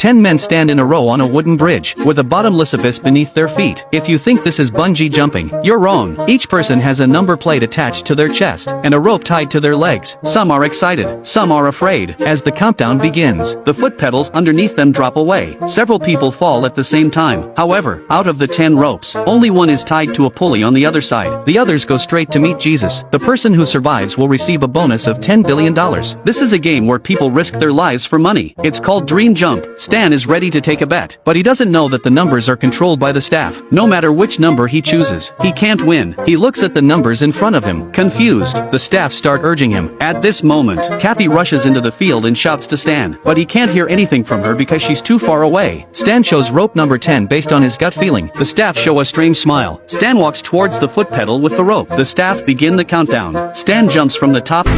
10 men stand in a row on a wooden bridge, with a bottomless abyss beneath their feet. If you think this is bungee jumping, you're wrong. Each person has a number plate attached to their chest, and a rope tied to their legs. Some are excited, some are afraid. As the countdown begins, the foot pedals underneath them drop away. Several people fall at the same time. However, out of the 10 ropes, only one is tied to a pulley on the other side. The others go straight to meet Jesus. The person who survives will receive a bonus of $10 billion. This is a game where people risk their lives for money. It's called Dream Jump. Stan is ready to take a bet, but he doesn't know that the numbers are controlled by the staff. No matter which number he chooses, he can't win. He looks at the numbers in front of him, confused. The staff start urging him. At this moment, Kathy rushes into the field and shouts to Stan, but he can't hear anything from her because she's too far away. Stan chose rope number 10 based on his gut feeling. The staff show a strange smile. Stan walks towards the foot pedal with the rope. The staff begin the countdown. Stan jumps from the top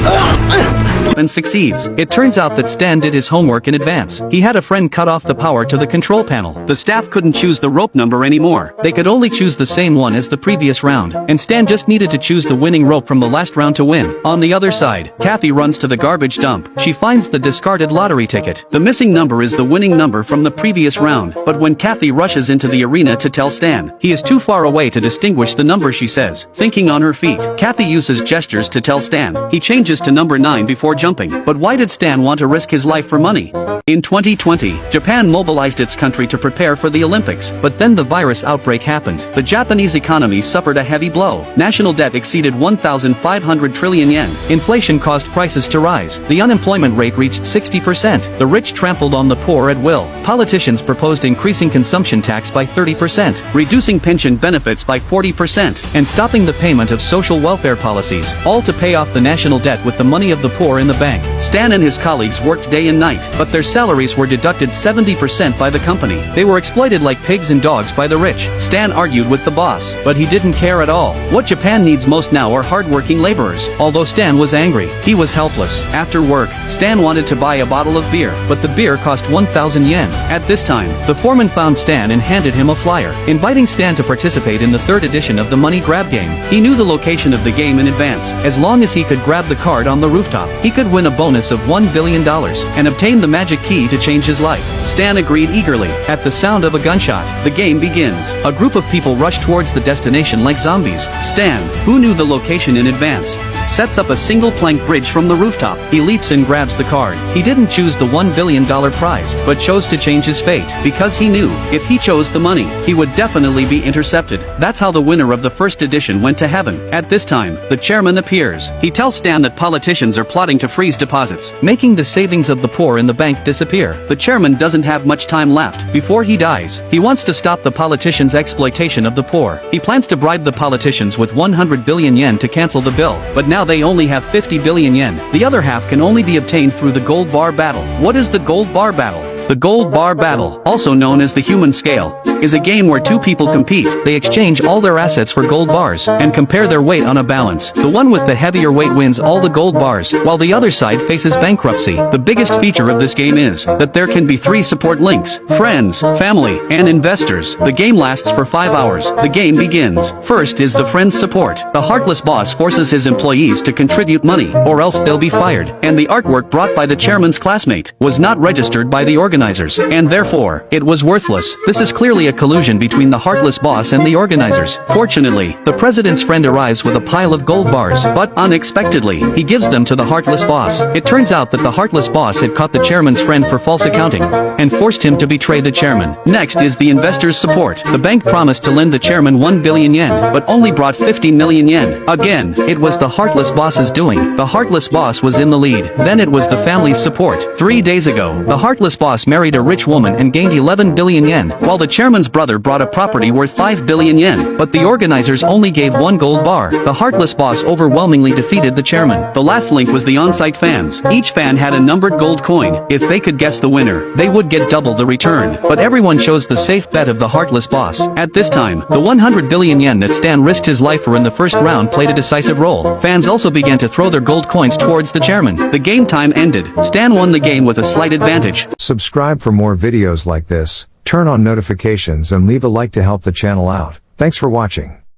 and succeeds. It turns out that Stan did his homework in advance. He had a friend cut off the power to the control panel. The staff couldn't choose the rope number anymore. They could only choose the same one as the previous round, and Stan just needed to choose the winning rope from the last round to win. On the other side, Kathy runs to the garbage dump. She finds the discarded lottery ticket. The missing number is the winning number from the previous round, but when Kathy rushes into the arena to tell Stan, he is too far away to distinguish the number she says. Thinking on her feet, Kathy uses gestures to tell Stan. He changes to number 9 before jumping. But why did Stan want to risk his life for money? In 2020, Japan mobilized its country to prepare for the Olympics, but then the virus outbreak happened. The Japanese economy suffered a heavy blow. National debt exceeded 1,500 trillion yen. Inflation caused prices to rise. The unemployment rate reached 60%. The rich trampled on the poor at will. Politicians proposed increasing consumption tax by 30%, reducing pension benefits by 40%, and stopping the payment of social welfare policies, all to pay off the national debt with the money of the poor in the bank. Stan and his colleagues worked day and night, but their salaries were deducted 70% by the company. They were exploited like pigs and dogs by the rich. Stan argued with the boss, but he didn't care at all. What Japan needs most now are hardworking laborers. Although Stan was angry, he was helpless. After work, Stan wanted to buy a bottle of beer, but the beer cost 1,000 yen. At this time, the foreman found Stan and handed him a flyer, inviting Stan to participate in the 3rd edition of the money grab game. He knew the location of the game in advance. As long as he could grab the card on the rooftop, he could win a bonus of $1 billion and obtain the magic key to change his life. Stan agreed eagerly. At the sound of a gunshot, the game begins. A group of people rush towards the destination like zombies. Stan, who knew the location in advance, sets up a single plank bridge from the rooftop. He leaps and grabs the card. He didn't choose the $1 billion prize, but chose to change his fate, because he knew, if he chose the money, he would definitely be intercepted. That's how the winner of the 1st edition went to heaven. At this time, the chairman appears. He tells Stan that politicians are plotting to freeze deposits, making the savings of the poor in the bank disappear. The chairman doesn't have much time left. Before he dies, he wants to stop the politicians' exploitation of the poor. He plans to bribe the politicians with 100 billion yen to cancel the bill, but now they only have 50 billion yen. The other half can only be obtained through the gold bar battle. What is the gold bar battle? The gold bar battle, also known as the human scale, is a game where two people compete. They exchange all their assets for gold bars and compare their weight on a balance. The one with the heavier weight wins all the gold bars, while the other side faces bankruptcy. The biggest feature of this game is that there can be 3 support links: friends, family, and investors. The game lasts for 5 hours. The game begins. First is the friends support. The heartless boss forces his employees to contribute money, or else they'll be fired. And the artwork brought by the chairman's classmate was not registered by the organizers, and therefore, it was worthless. This is clearly a collusion between the heartless boss and the organizers. Fortunately, the president's friend arrives with a pile of gold bars, but unexpectedly, he gives them to the heartless boss. It turns out that the heartless boss had caught the chairman's friend for false accounting and forced him to betray the chairman. Next is the investors' support. The bank promised to lend the chairman 1 billion yen, but only brought 50 million yen. Again, it was the heartless boss's doing. The heartless boss was in the lead. Then it was the family's support. 3 days ago, the heartless boss married a rich woman and gained 11 billion yen, while the chairman's brother brought a property worth 5 billion yen, but the organizers only gave 1 gold bar. The heartless boss overwhelmingly defeated the chairman. The last link was the on-site fans. Each fan had a numbered gold coin. If they could guess the winner, they would get double the return. But everyone chose the safe bet of the heartless boss. At this time, the 100 billion yen that Stan risked his life for in the first round played a decisive role. Fans also began to throw their gold coins towards the chairman. The game time ended. Stan won the game with a slight advantage. Subscribe for more videos like this, turn on notifications and leave a like to help the channel out. Thanks for watching.